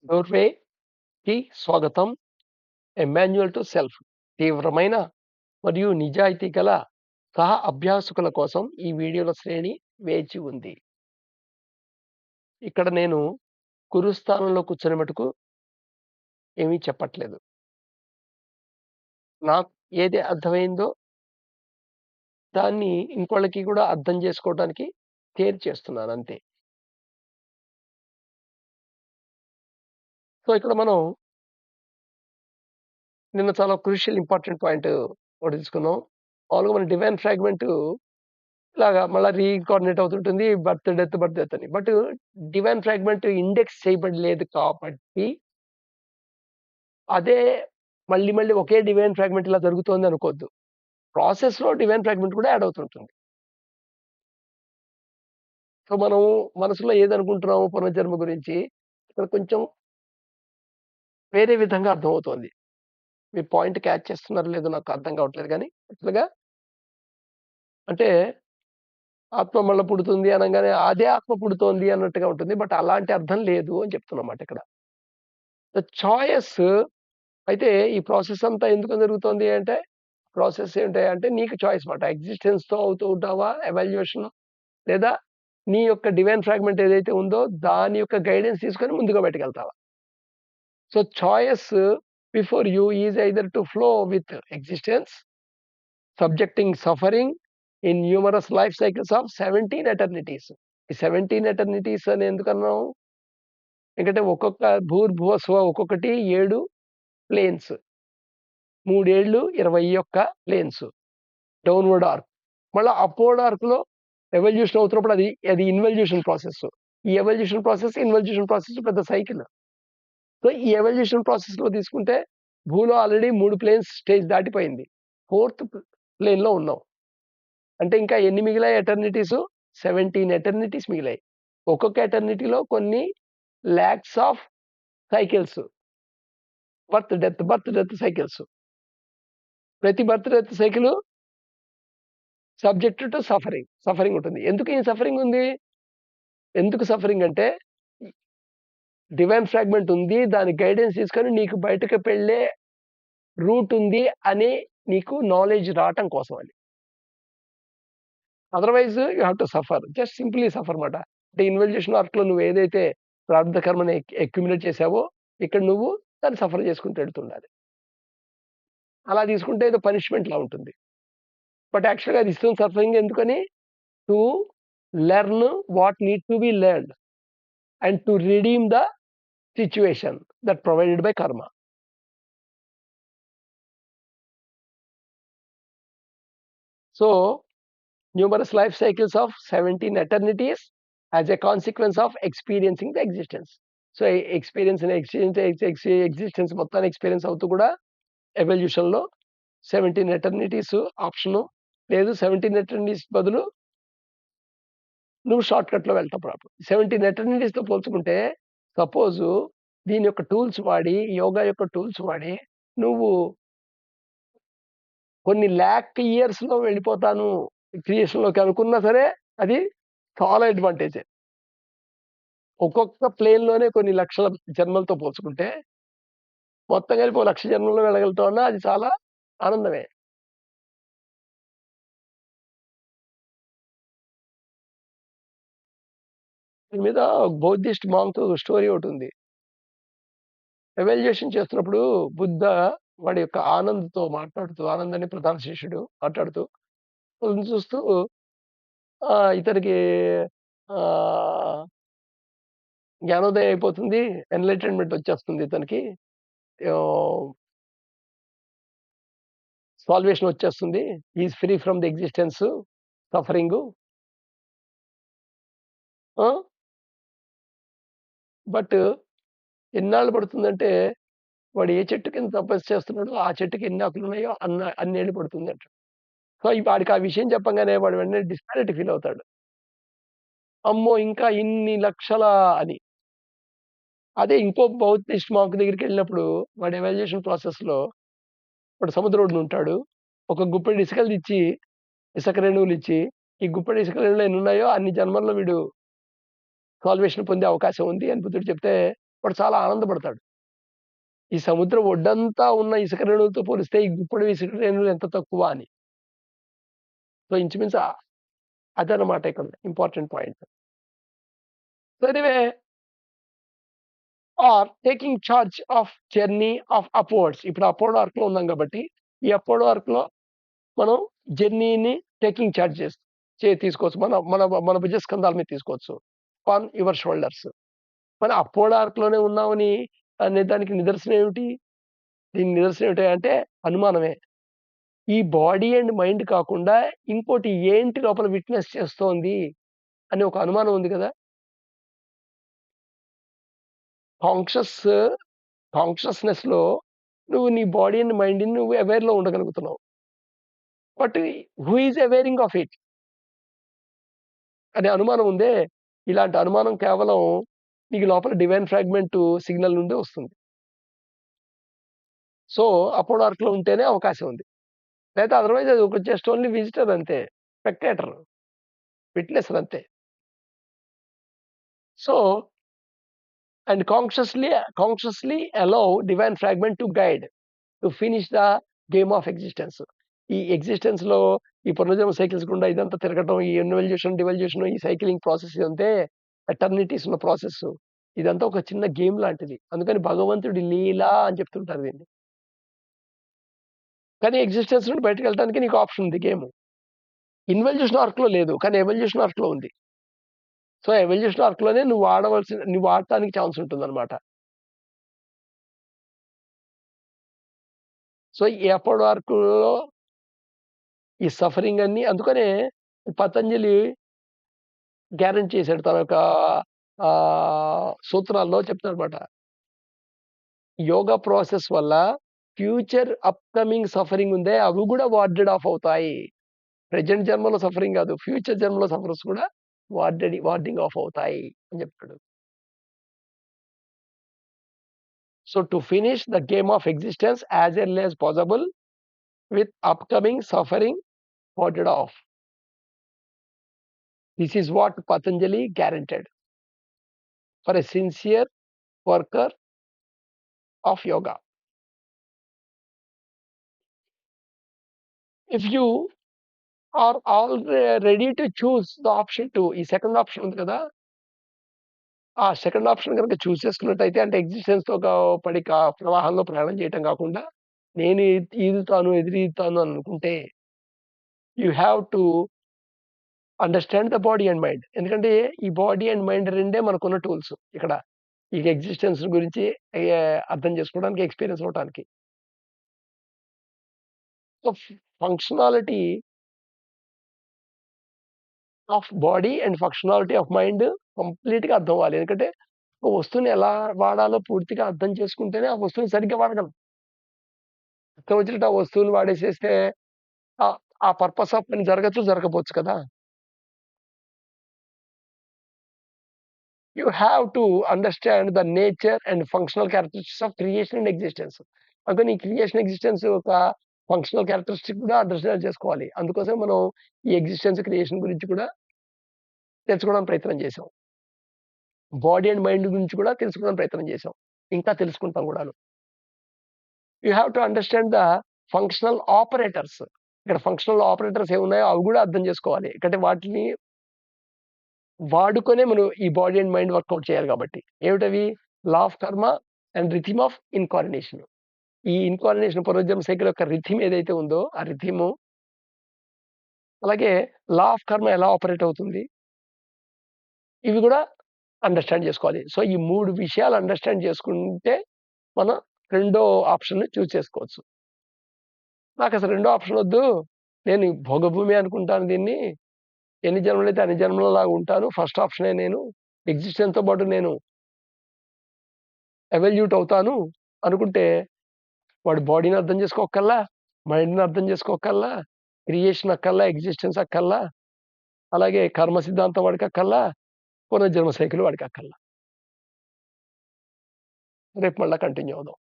డోర్‌వేకి స్వాగతం. A manual to self. తీవ్రమైన మరియు నిజాయితీ గల సహ అభ్యాసకుల కోసం ఈ వీడియోల శ్రేణి వేచి ఉంది. ఇక్కడ నేను గురుస్థానంలో కూర్చొని మటుకు ఏమీ చెప్పట్లేదు. నాకు ఏది అర్థమైందో దాన్ని ఇంకోళ్ళకి కూడా అర్థం చేసుకోవడానికి చేస్తున్నాను అంతే. సో, ఇక్కడ మనం నిన్న చాలా క్రూషియల్ ఇంపార్టెంట్ పాయింట్ ఒకటి తీసుకున్నాం. మామూలుగా మన డివైన్ ఫ్రాగ్మెంట్ ఇలాగా మళ్ళా రీఇన్కార్డినేట్ అవుతుంటుంది. బర్త్, డెత్ అని. డివైన్ ఫ్రాగ్మెంట్ ఇండెక్స్ చేయబడలేదు కాబట్టి, అదే మళ్ళీ మళ్ళీ ఒకే డివైన్ ఫ్రాగ్మెంట్ ఇలా జరుగుతోంది అనుకోవద్దు. ప్రాసెస్‌లో డివైన్ ఫ్రాగ్మెంట్ కూడా యాడ్ అవుతుంటుంది. సో, మనం మనసులో ఏదనుకుంటున్నామో పునర్జన్మ గురించి, ఇక్కడ కొంచెం వేరే విధంగా అర్థమవుతోంది. మీ పాయింట్ క్యాచ్ చేస్తున్నారో లేదో నాకు అర్థం కావట్లేదు గానీ, యాక్చువల్‌గా అంటే ఆత్మ మళ్ళా పుడుతుంది అనంగానే అదే ఆత్మ పుడుతోంది అన్నట్టుగా ఉంటుంది. అలాంటి అర్థం లేదు అని చెప్తున్నమాట ఇక్కడ. ద చాయిస్ అయితే ఈ ప్రాసెస్ అంతా ఎందుకు జరుగుతోంది అంటే, ప్రాసెస్ ఏంటి అంటే నీకు చాయిస్ మాట. ఎగ్జిస్టెన్స్‌తో అవుతూ ఉంటావా ఎవాల్యుయేషన్, లేదా నీ యొక్క డివైన్ ఫ్రాగ్మెంట్ ఏదైతే ఉందో దాని యొక్క గైడెన్స్ తీసుకొని ముందుకు బయటికెళ్తావా? So, choice before you is either to flow with existence, subjecting suffering in numerous life cycles of 17 eternities. ఈ 17 ఎటర్నిటీస్ అని ఎందుకన్నాం? ఎందుకంటే ఒక్కొక్క భూర్భువస్వ ఒక్కొక్కటి 7 ప్లేన్స్. 3 ఏళ్ళు 21 ప్లేన్స్. Downward arc. మళ్ళా అప్‌వర్డ్ ఆర్క్‌లో ఎవల్యూషన్ అవుతున్నప్పుడు అది ఇన్వల్యూషన్ ప్రాసెస్. ఈ ఎవల్యూషన్ ప్రాసెస్, ఇన్వల్యూషన్ ప్రాసెస్ పెద్ద సైకిల్. సో, ఈ ఎవల్యూషన్ ప్రాసెస్‌లో తీసుకుంటే భూలో ఆల్రెడీ 3 ప్లేన్స్ స్టేజ్ దాటిపోయింది. ఫోర్త్ ప్లేన్‌లో ఉన్నాం. అంటే ఇంకా ఎన్ని మిగిలాయి ఎటర్నిటీసు? 17 ఎటర్నిటీస్ మిగిలాయి. ఒక్కొక్క ఎటర్నిటీలో కొన్ని lakhs of cycles. Birth, death cycles. ప్రతి birth, death cycle subject to suffering. Suffering ఉంటుంది. ఎందుకు ఈ సఫరింగ్ ఉంది? ఎందుకు సఫరింగ్ అంటే డివైన్ ఫ్రాగ్మెంట్ ఉంది. దాని గైడెన్స్ తీసుకొని నీకు బయటకి వెళ్ళే రూట్ ఉంది అని నీకు నాలెడ్జ్ రావటం కోసం అది. Otherwise you have to suffer. Just simply suffer మాట. అంటే ఇన్వల్యూషన్ ఆర్క్‌లో నువ్వు ఏదైతే ప్రారంధ కర్మని అక్యుములేట్ చేసావో, ఇక్కడ నువ్వు దాన్ని సఫర్ చేసుకుంటూ వెళ్తుండాలి. అలా తీసుకుంటే ఏదో పనిష్మెంట్‌లా ఉంటుంది. యాక్చువల్‌గా అది ఇస్తున్న సఫరింగ్ ఎందుకని? To learn what need to be learned and to redeem the situation that provided by కర్మ. So, numerous life cycles of 17 eternities as a consequence of experiencing the existence. So, existence మొత్తాన్ని experience అవుతూ కూడా ఎవల్యూషన్‌లో 17 ఎటర్నిటీస్ option. లేదు 17 ఎటర్నిటీస్ బదులు నువ్వు షార్ట్‌కట్‌లో వెళ్తావు problem. 17 ఎటర్నిటీస్‌తో పోల్చుకుంటే suppose దీని యొక్క టూల్స్ వాడి, యోగా యొక్క టూల్స్ వాడి నువ్వు కొన్ని లాక్ ఇయర్స్‌లో వెళ్ళిపోతాను క్రియేషన్‌లోకి అనుకున్నా సరే, అది చాలా అడ్వాంటేజే. ఒక్కొక్క ప్లేన్‌లోనే కొన్ని లక్షల జన్మలతో పోల్చుకుంటే, మొత్తం కలిపి ఓ 1,00,000 జన్మల్లో వెళ్ళగలుగుతామన్నా అది చాలా ఆనందమే. దీని మీద బౌద్ధిస్ట్ మాంక్ స్టోరీ ఒకటుంది. ఎవాల్యుయేషన్ చేస్తున్నప్పుడు బుద్ధ వాడి యొక్క ఆనంద్‌తో మాట్లాడుతూ, ఆనంద్ అనే ప్రధాన శిష్యుడు మాట్లాడుతూ, వాళ్ళని చూస్తూ ఇతనికి ఆహ్, జ్ఞానోదయం అయిపోతుంది. ఎన్‌లైటన్‌మెంట్ వచ్చేస్తుంది ఇతనికి. ఆహ్, సాల్వేషన్ వచ్చేస్తుంది. He is free from the existence, suffering. ఆ! బట్ ఎన్నాళ్ళు పడుతుందంటే, వాడు ఏ చెట్టు కింద తపస్సు చేస్తున్నాడో, ఆ చెట్టుకి ఎన్ని ఆకులున్నాయో అన్నేళ్ళు పడుతుందంట. సో, వాడికి ఆ విషయం చెప్పంగానే వాడు వెంటనే డిస్పారిటీ ఫీల్ అవుతాడు. అమ్మో! ఇంకా ఇన్ని లక్షలా అని. అదే ఇంకో బౌద్ధిస్ట్ మాంక్ దగ్గరికెళ్ళినప్పుడు వాడు ఎవాల్యుయేషన్ ప్రాసెస్‌లో వాడు సముద్రం ఒడ్డున ఉంటాడు. ఒక గుప్పెడు ఇసుకలు తెచ్చి, ఇసక రేణువులిచ్చి, ఈ గుప్పెడు ఇసుక రేణువులు ఎన్నున్నాయో అన్ని జన్మల్లో వీడు సాల్వేషన్ పొందే అవకాశం ఉంది అని బుద్ధుడు చెప్తే, వాడు చాలా ఆనందపడతాడు. ఈ సముద్రం ఒడ్డంతా ఉన్న ఇసుక రేణువులతో పోలిస్తే ఈ గుప్పెడు ఇసుక రేణువులు ఎంత తక్కువ అని. సో, ఇంచుమించు అదనమాట ఇక్కడ important point. So, anyway are taking charge of journey of upwards. ఇప్పుడు అప్‌వర్డ్ ఆర్క్‌లో ఉన్నాం కాబట్టి, ఈ అప్‌వర్డ్ ఆర్క్‌లో మనం జర్నీని టేకింగ్ చార్జెస్ తీసుకోవచ్చు. మన మన మన భుజస్కంధాల మీద తీసుకోవచ్చు. On your shoulders. మరి అప్‌వర్డ్ ఆర్క్‌లోనే ఉన్నామని అనే దానికి నిదర్శనం ఏమిటి? దీనికి నిదర్శనం ఏమిటి అంటే అనుమానమే. ఈ బాడీ అండ్ మైండ్ కాకుండా ఇంకోటి ఏంటి లోపల విట్‌నెస్ చేస్తోంది అని ఒక అనుమానం ఉంది గదా! కాన్షియస్ కాన్షియస్‌నెస్‌లో నువ్వు నీ బాడీ అండ్ మైండ్‌ని నువ్వు అవేర్‌లో ఉండగలుగుతున్నావు. But who is awaring of it అనే అనుమానం ఉందే, ఇలాంటి అనుమానం కేవలం నీకు లోపల డివైన్ ఫ్రాగ్మెంట్ సిగ్నల్ నుండే వస్తుంది. సో, అపోలో ఆర్క్‌లో ఉంటేనే అవకాశం ఉంది. లేతే అదర్‌వైజ్ అది ఒక జస్ట్ ఓన్లీ విజిటర్ అంతే. స్పెక్టేటర్, విట్‌నెసర్ అంతే. So, and consciously allow divine fragment to guide to finish the game of existence. ఈ ఎగ్జిస్టెన్స్‌లో ఈ పునర్జన్మ సైకిల్స్ గుండా ఇదంతా తిరగటం, ఈ ఇన్వల్యూషన్, డివల్యూషన్, ఈ సైక్లింగ్ ప్రాసెస్ ఇదంతే ఎటర్నిటీస్ ఉన్న ప్రాసెస్. ఇదంతా ఒక చిన్న గేమ్ లాంటిది. అందుకని భగవంతుడి లీల అని చెప్తుంటారు దీన్ని. కానీ ఎగ్జిస్టెన్స్ నుండి బయటికెళ్ళటానికి నీకు ఆప్షన్ ఉంది గేము. ఇన్వల్యూషన్ ఆర్క్‌లో లేదు. కానీ ఎవల్యూషన్ ఆర్క్‌లో ఉంది. సో, ఎవల్యూషన్ ఆర్క్‌లోనే నువ్వు ఆడటానికి ఛాన్స్ ఉంటుందన్నమాట. సో, ఈ అపోలో ఆర్క్‌లో ఈ సఫరింగ్ అన్నీ అందుకనే పతంజలి గ్యారంటీ చేసాడు. తన యొక్క సూత్రాల్లో చెప్తాడనమాట. యోగా ప్రాసెస్ వల్ల ఫ్యూచర్ అప్‌కమింగ్ సఫరింగ్ ఉందే అవి గూడా వార్డెడ్ ఆఫ్ అవుతాయి. ప్రెజెంట్ జన్మలో సఫరింగ్ గాదు. ఫ్యూచర్ జన్మలో సఫర్స్ కూడా వార్డింగ్ ఆఫ్ అవుతాయి అని జెప్తాడు. So, to finish the game of existence as early as possible with upcoming suffering warded off. This is what Patanjali guaranteed for a sincere worker of yoga. If you are ready to choose the option 2 ఈ second option ఉంది కదా! ఆ second option గనుక choose చేసుకున్నట్టయితే అంటే ఎగ్జిస్టెన్స్‌తో పడి ప్రవాహంలో ప్రయాణం చేయటం కాకుండా నేను ఈదుతాను, ఎదురీదుతాను అని అనుకుంటే you have to understand the body and mind. ఎందుకంటే ఈ బాడీ అండ్ మైండ్ రెండే మనకున్న టూల్స్ ఇక్కడ. ఈ ఎగ్జిస్టెన్స్ గురించి అర్థం చేసుకోవడానికి, ఎక్స్‌పీరియన్స్ అవ్వటానికి. So, functionality of body and functionality of mind కంప్లీట్‌గా అర్థం అవ్వాలి. ఎందుకంటే ఒక వస్తువుని ఎలా వాడాలో పూర్తిగా అర్థం చేసుకుంటేనే ఆ వస్తువుని సరిగ్గా వాడగలం. ఇష్టం వచ్చినట్టు ఆ వస్తువుని వాడేసేస్తే ఆ పర్పస్ ఆఫ్ పని జరగచ్చు, జరగపోవచ్చు కదా! You have to understand the nature and functional characteristics of creation and existence. అందుకని ఈ క్రియేషన్, ఎగ్జిస్టెన్స్ యొక్క ఫంక్షనల్ క్యారెక్టరిస్టిక్ కూడా అండర్‌స్టాండ్ చేసుకోవాలి. అందుకోసమే మనం ఈ ఎగ్జిస్టెన్స్, క్రియేషన్ గురించి కూడా తెలుసుకోవడానికి ప్రయత్నం చేసాం. బాడీ అండ్ మైండ్ గురించి కూడా తెలుసుకోవడానికి ప్రయత్నం చేసాం. ఇంకా తెలుసుకుంటాం గూడాను. You have to understand the functional operators. ఇక్కడ ఫంక్షనల్ ఆపరేటర్స్ ఏమున్నాయో అవి గూడా అర్థం చేసుకోవాలి. ఎందుకంటే వాటిని వాడుకొనే మనం ఈ బాడీ అండ్ మైండ్ వర్కౌట్ చేయాలి గాబట్టి. ఏమిటవి? లా ఆఫ్ కర్మ అండ్ రిథమ్ ఆఫ్ ఇన్‌కార్డినేషన్. ఈ ఇన్‌కార్డినేషన్ పునర్జన్మ సైకిల్ యొక్క రిథమ్ ఏదైతే ఉందో, ఆ రిథము అలాగే లా ఆఫ్ కర్మ ఎలా ఆపరేట్ అవుతుంది, ఇవి గూడా అండర్‌స్టాండ్ జేసుకోవాలి. సో, ఈ 3 విషయాలు అండర్‌స్టాండ్ చేసుకుంటే మనం రెండో ఆప్షన్‌ని చూజ్ చేసుకోవచ్చు. నాకసలు రెండో ఆప్షన్ ఒద్దు. నేను భోగభూమి అనుకుంటాను దీన్ని. ఎన్ని జన్మలైతే అన్ని జన్మలలాగా ఉంటాను. ఫస్ట్ ఆప్షనే నేను. ఎగ్జిస్టెన్స్‌తో పాటు నేను ఎవల్యూట్ అవుతాను అనుకుంటే, వాడు బాడీని అర్థం చేసుకోక్కల్లా, మైండ్‌ని అర్థం చేసుకోక్కల్లా, క్రియేషన్ అక్కల్లా, ఎగ్జిస్టెన్స్ అక్కల్లా, అలాగే కర్మ సిద్ధాంతం వాడికక్కల్లా, పునర్జన్మ సైకిల్ వాడికక్కల్లా. రేపు మళ్ళా కంటిన్యూ అవుదాం.